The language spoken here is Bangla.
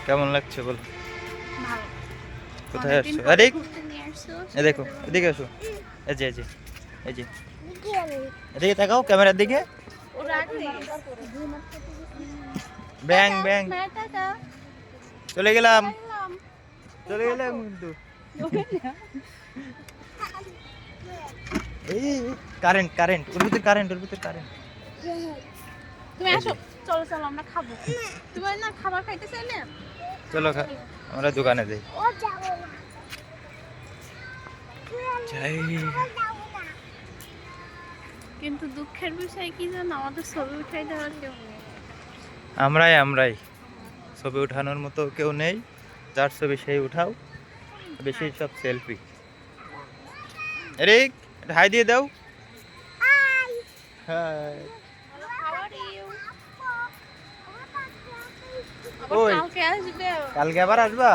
কেমন লাগছে বল? ভালো। কোথায় অনেকদিন আসছো? পরে আরে ঘুরতে নিয়ে আসছো। এ দেখো, এদিকে আসো। এই যে এই যে এই যে এদিকে তাকাও ক্যামেরার দিকে। ও রাগ হয়ে গেছে। ব্যাং ব্যাং। হ্যাঁ, টাটা। চলে গেলাম, গেলাম। চলে গেলাম কিন্তু। এই কারেন্ট কারেন্ট, ওর ভিতর কারেন্ট, ওর ভিতর কারেন্ট। তুমি আসো, চলো চলো আমরা খাবো। তুমি না খাবার খাইতে চাইলে? চলো আমরা দোকানে যাই। যাই। কিন্তু দুঃখের বিষয় কি জানো, আমাদের ছবি উঠাই দেওয়ার কেউ নেই। আমরাই ছবি উঠানোর মতো কেউ নেই। যার ছবি সেই উঠাও, বেশি সব সেলফি। আরে হাই দিয়ে দাও। High. Hello, how are you? ওই কালকে আসবে। কালকে আবার আসবা?